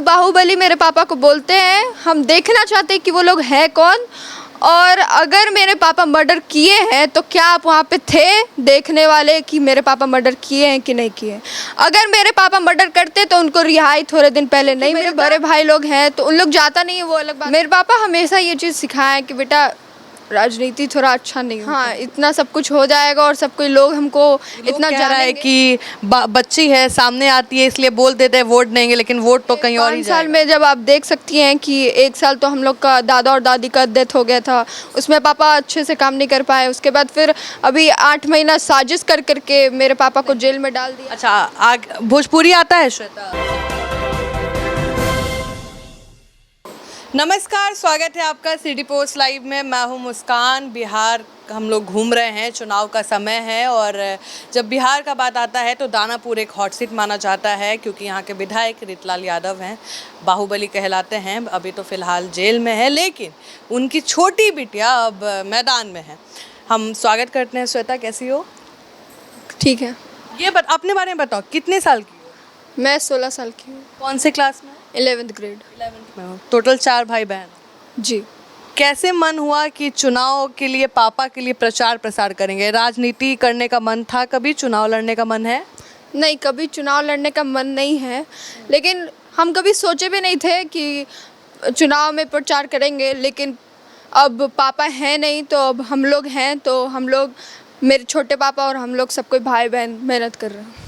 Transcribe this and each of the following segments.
लोग बाहुबली मेरे पापा को बोलते हैं, हम देखना चाहते हैं कि वो लोग हैं कौन, और अगर मेरे पापा मर्डर किए हैं तो क्या आप वहाँ पे थे देखने वाले कि मेरे पापा मर्डर किए हैं कि नहीं किए। अगर मेरे पापा मर्डर करते तो उनको रिहाई थोड़े दिन पहले नहीं, मेरे बड़े भाई लोग हैं तो उन लोग जाता नहीं है, वो अलग बात। मेरे पापा हमेशा ये चीज़ सिखाए कि बेटा राजनीति थोड़ा अच्छा नहीं होता। हाँ, इतना सब कुछ हो जाएगा और सब कोई लोग हमको इतना कह रहा है कि बच्ची है सामने आती है इसलिए बोल देते हैं वोट देंगे, लेकिन वोट तो कहीं और ही 5 साल जाएगा। में जब आप देख सकती हैं कि 1 साल तो हम लोग का दादा और दादी का डेथ हो गया था, उसमें पापा अच्छे से काम नहीं कर पाए। उसके बाद फिर अभी 8 महीना साजिश कर करके मेरे पापा को जेल में डाल दिया। अच्छा, भोजपुरी आता है श्वेता? नमस्कार, स्वागत है आपका सिटी पोस्ट लाइव में। मैं हूं मुस्कान। बिहार हम लोग घूम रहे हैं, चुनाव का समय है और जब बिहार का बात आता है तो दानापुर एक हॉट सीट माना जाता है क्योंकि यहाँ के विधायक रीतलाल यादव हैं, बाहुबली कहलाते हैं। अभी तो फ़िलहाल जेल में है, लेकिन उनकी छोटी बिटिया अब मैदान में है। हम स्वागत करते हैं। श्वेता, कैसी हो? ठीक है। ये अपने बारे में बताओ, कितने साल की हो? मैं 16 साल की हूँ। कौन से क्लास में? 11th grade. 11th में हो। टोटल 4 भाई बहन। जी। कैसे मन हुआ कि चुनाव के लिए पापा के लिए प्रचार प्रसार करेंगे? राजनीति करने का मन था कभी? चुनाव लड़ने का मन है? नहीं, कभी चुनाव लड़ने का मन नहीं है, लेकिन हम कभी सोचे भी नहीं थे कि चुनाव में प्रचार करेंगे। लेकिन अब पापा हैं नहीं तो अब हम लोग हैं, तो हम लोग, मेरे छोटे पापा और हम लोग सब कोई भाई बहन मेहनत कर रहे हैं।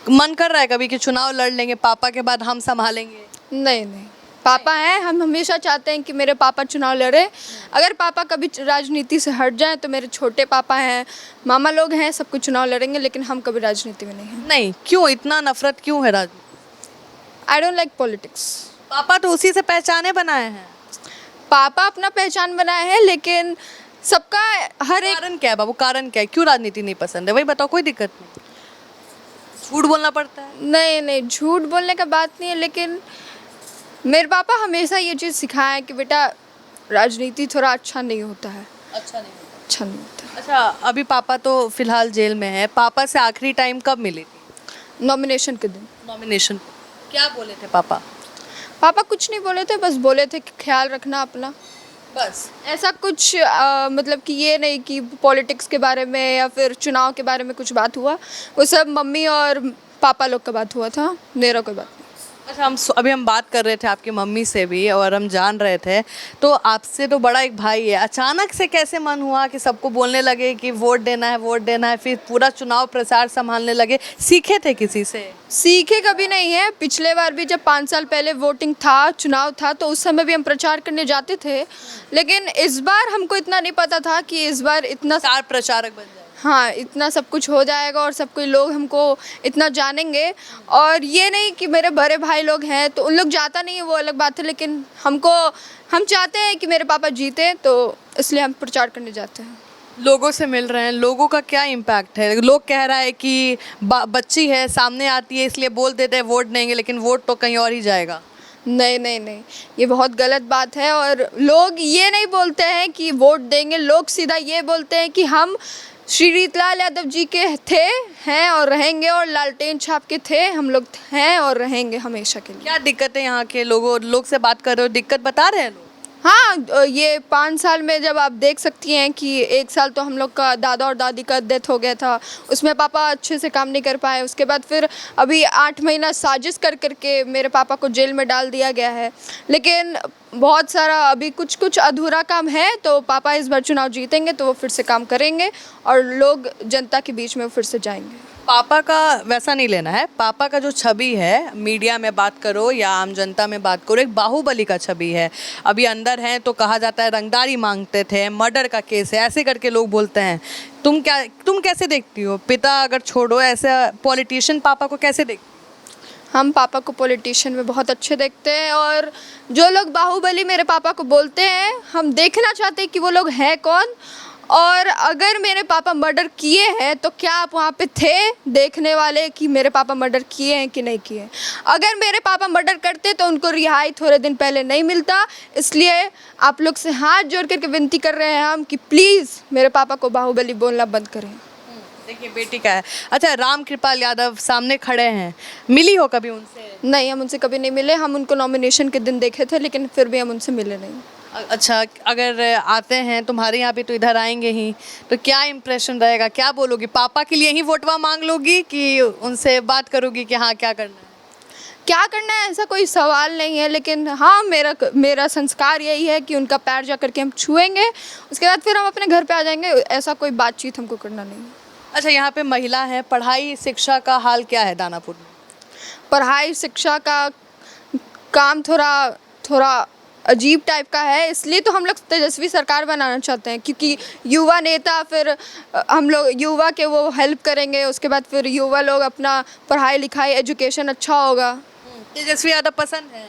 मन कर रहा है कभी कि चुनाव लड़ लेंगे, पापा के बाद हम संभालेंगे? नहीं नहीं, पापा हैं, हम हमेशा चाहते हैं कि मेरे पापा चुनाव लड़े। अगर पापा कभी राजनीति से हट जाएं तो मेरे छोटे पापा हैं, मामा लोग हैं, सब कुछ चुनाव लड़ेंगे, लेकिन हम कभी राजनीति में नहीं हैं। नहीं, क्यों इतना नफरत क्यों है राजनीति? I don't like politics. पापा तो उसी से पहचाने बनाए हैं। पापा अपना पहचान बनाए हैं, लेकिन सबका हर एक कारण क्या है बाबू? कारण क्या है? क्यों राजनीति नहीं पसंद है? वही बताओ, कोई दिक्कत नहीं। झूठ बोलना पड़ता है? नहीं नहीं, झूठ बोलने का बात नहीं है, लेकिन मेरे पापा हमेशा ये चीज़ सिखाए कि बेटा राजनीति थोड़ा अच्छा नहीं होता है। अच्छा नहीं होता। अच्छा नहीं होता। अच्छा, अभी पापा तो फिलहाल जेल में है। पापा से आखिरी टाइम कब मिली थी? नॉमिनेशन के दिन। नॉमिनेशन। क्या बोले थे पापा? पापा कुछ नहीं बोले थे, बस बोले थे कि ख्याल रखना अपना, बस। ऐसा कुछ मतलब कि ये नहीं कि पॉलिटिक्स के बारे में या फिर चुनाव के बारे में कुछ बात हुआ। वो सब मम्मी और पापा लोग का बात हुआ था, मेरा कोई बात नहीं। अच्छा, अभी हम बात कर रहे थे आपकी मम्मी से भी और हम जान रहे थे, तो आपसे तो बड़ा एक भाई है, अचानक से कैसे मन हुआ कि सबको बोलने लगे कि वोट देना है, वोट देना है, फिर पूरा चुनाव प्रचार संभालने लगे? सीखे थे किसी से? सीखे कभी नहीं है। पिछले बार भी जब 5 साल पहले वोटिंग था, चुनाव था, तो उस समय भी हम प्रचार करने जाते थे, लेकिन इस बार हमको इतना नहीं पता था कि इस बार इतना स्टार प्रचारक बन जाए। हाँ, इतना सब कुछ हो जाएगा और सब कोई लोग हमको इतना जानेंगे। और ये नहीं कि मेरे बड़े भाई लोग हैं तो उन लोग जाता नहीं है, वो अलग बात है, लेकिन हम चाहते हैं कि मेरे पापा जीते, तो इसलिए हम प्रचार करने जाते हैं। लोगों से मिल रहे हैं, लोगों का क्या इम्पैक्ट है? लोग कह रहा है कि बच्ची है सामने आती है इसलिए बोल देते हैं वोट देंगे, लेकिन वोट तो कहीं और ही जाएगा। नहीं नहीं नहीं, ये बहुत गलत बात है। और लोग ये नहीं बोलते हैं कि वोट देंगे, लोग सीधा ये बोलते हैं कि हम श्री रीतलाल यादव जी के थे, हैं और रहेंगे, और लालटेन छाप के थे, हम लोग हैं और रहेंगे हमेशा के लिए। क्या दिक्कत है यहाँ के लोग से बात कर रहे हो, दिक्कत बता रहे हैं लोग? हाँ, ये 5 साल में जब आप देख सकती हैं कि 1 साल तो हम लोग का दादा और दादी का डेथ हो गया था, उसमें पापा अच्छे से काम नहीं कर पाए। उसके बाद फिर अभी 8 महीना साजिश कर करके मेरे पापा को जेल में डाल दिया गया है। लेकिन बहुत सारा अभी कुछ कुछ अधूरा काम है, तो पापा इस बार चुनाव जीतेंगे तो वो फिर से काम करेंगे और लोग जनता के बीच में फिर से जाएंगे। पापा का वैसा नहीं लेना है। पापा का जो छवि है, मीडिया में बात करो या आम जनता में बात करो, एक बाहुबली का छवि है। अभी अंदर हैं तो कहा जाता है रंगदारी मांगते थे, मर्डर का केस है, ऐसे करके लोग बोलते हैं। तुम कैसे देखती हो? पिता अगर छोड़ो, ऐसे पॉलिटिशियन पापा को कैसे देखती हो? हम पापा को पॉलिटिशियन में बहुत अच्छे देखते हैं, और जो लोग बाहुबली मेरे पापा को बोलते हैं, हम देखना चाहते हैं कि वो लोग हैं कौन, और अगर मेरे पापा मर्डर किए हैं तो क्या आप वहाँ पे थे देखने वाले कि मेरे पापा मर्डर किए हैं कि नहीं किए। अगर मेरे पापा मर्डर करते तो उनको रिहाई थोड़े दिन पहले नहीं मिलता। इसलिए आप लोग से हाथ जोड़ करके विनती कर रहे हैं हम कि प्लीज़ मेरे पापा को बाहुबली बोलना बंद करें। देखिए बेटी का है। अच्छा, राम कृपाल यादव सामने खड़े हैं, मिली हो कभी उनसे? नहीं, हम उनसे कभी नहीं मिले। हम उनको नॉमिनेशन के दिन देखे थे, लेकिन फिर भी हम उनसे मिले नहीं। अच्छा, अगर आते हैं तुम्हारे यहाँ पे तो इधर आएंगे ही, तो क्या इम्प्रेशन रहेगा, क्या बोलोगी? पापा के लिए ही वोटवा मांग लोगी कि उनसे बात करोगी कि हाँ क्या करना है? क्या करना है ऐसा कोई सवाल नहीं है, लेकिन हाँ मेरा संस्कार यही है कि उनका पैर जा करके हम छुएंगे, उसके बाद फिर हम अपने घर पे आ जाएंगे। ऐसा कोई बातचीत हमको करना नहीं है। अच्छा, यहाँ पे महिला है, पढ़ाई शिक्षा का हाल क्या है दानापुर में? पढ़ाई शिक्षा का काम थोड़ा अजीब टाइप का है, इसलिए तो हम लोग तेजस्वी सरकार बनाना चाहते हैं, क्योंकि युवा नेता फिर हम लोग युवा के वो हेल्प करेंगे, उसके बाद फिर युवा लोग अपना पढ़ाई लिखाई एजुकेशन अच्छा होगा। तेजस्वी यादव पसंद है?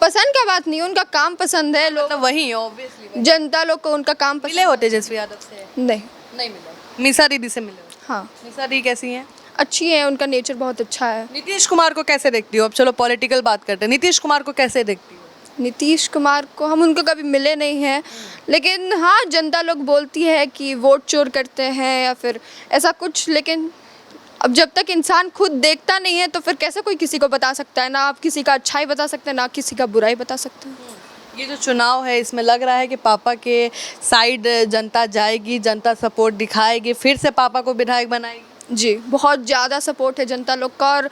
पसंद का बात नहीं, उनका काम पसंद है। लोग मतलब वही ऑब्वियसली जनता लोग को उनका काम मिले पसंद हो तेजस्वी यादव से? नहीं। नहीं मिले। मीसा दीदी से मिले हो? हाँ, मीसा दी कैसी हैं? अच्छी है, उनका नेचर बहुत अच्छा है। नीतीश कुमार को कैसे देखती हो? अब चलो पॉलिटिकल बात करते हैं, नीतीश कुमार को कैसे देखती हो? नीतीश कुमार को हम उनको कभी मिले नहीं हैं, लेकिन हाँ जनता लोग बोलती है कि वोट चोर करते हैं या फिर ऐसा कुछ, लेकिन अब जब तक इंसान खुद देखता नहीं है तो फिर कैसे कोई किसी को बता सकता है? ना आप किसी का अच्छाई बता सकते हैं, ना किसी का बुराई बता सकते हैं। ये जो चुनाव है इसमें लग रहा है कि पापा के साइड जनता जाएगी, जनता सपोर्ट दिखाएगी, फिर से पापा को विधायक बनाएगी? जी, बहुत ज़्यादा सपोर्ट है जनता लोग का, और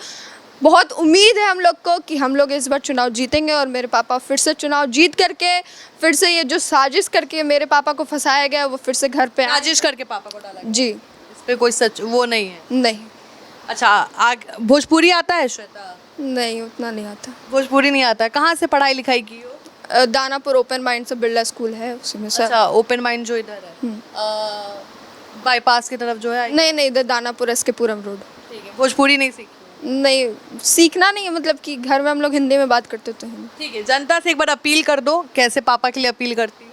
बहुत उम्मीद है हम लोग को कि हम लोग इस बार चुनाव जीतेंगे और मेरे पापा फिर से चुनाव जीत करके फिर से ये जो साजिश करके मेरे पापा को फंसाया गया वो फिर से घर पे साजिश करके पापा को डाला गया। जी, इस पे कोई सच वो नहीं है? नहीं। अच्छा, भोजपुरी आता है श्वेता? नहीं, उतना नहीं आता। भोजपुरी नहीं आता? कहाँ से पढ़ाई लिखाई की हो? दानापुर ओपन माइंड से बिरला स्कूल है, उसी में सर। अच्छा, ओपन माइंड जो इधर है बाईपास की तरफ जो है? नहीं, इधर दानापुर एस के पुरम रोड। ठीक है। भोजपुरी नहीं सीखी? नहीं, सीखना नहीं है, मतलब कि घर में हम लोग हिंदी में बात करते तो हैं। ठीक है, जनता से एक बार अपील कर दो, कैसे पापा के लिए अपील करती हो?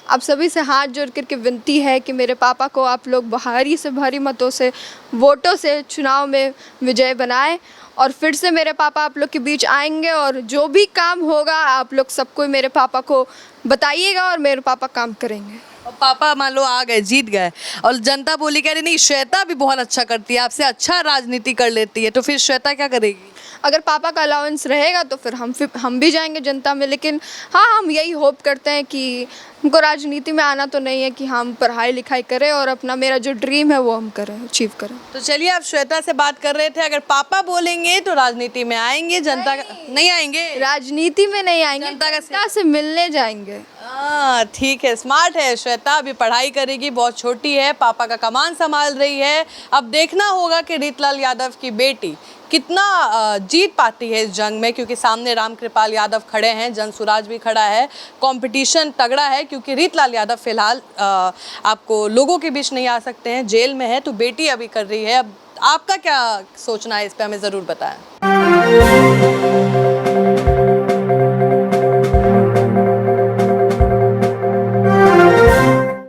आप सभी से हाथ जोड़ करके विनती है कि मेरे पापा को आप लोग भारी से भारी मतों से वोटों से चुनाव में विजय बनाएं, और फिर से मेरे पापा आप लोग के बीच आएंगे, और जो भी काम होगा आप लोग सबको मेरे पापा को बताइएगा और मेरे पापा काम करेंगे। और पापा मान लो आ गए, जीत गए, और जनता बोली कह रही नहीं श्वेता भी बहुत अच्छा करती है, आपसे अच्छा राजनीति कर लेती है, तो फिर श्वेता क्या करेगी? अगर पापा का अलाउंस रहेगा तो फिर हम भी जाएंगे जनता में, लेकिन हाँ हम यही होप करते हैं कि हमको राजनीति में आना तो नहीं है, कि हम पढ़ाई लिखाई करें और अपना मेरा जो ड्रीम है वो हम करें, अचीव करें। तो चलिए, आप श्वेता से बात कर रहे थे, अगर पापा बोलेंगे तो राजनीति में आएंगे, जनता नहीं आएंगे? राजनीति में नहीं आएंगे, जनता से मिलने जाएंगे। हाँ ठीक है, स्मार्ट है श्वेता, अभी पढ़ाई करेगी, बहुत छोटी है, पापा का कमान संभाल रही है। अब देखना होगा कि रीतलाल यादव की बेटी कितना जीत पाती है इस जंग में, क्योंकि सामने राम कृपाल यादव खड़े हैं, जनसुराज भी खड़ा है, कंपटीशन तगड़ा है, क्योंकि रीतलाल यादव फिलहाल आपको लोगों के बीच नहीं आ सकते हैं, जेल में है, तो बेटी अभी कर रही है। अब आपका क्या सोचना है इस पे, हमें ज़रूर बताएं।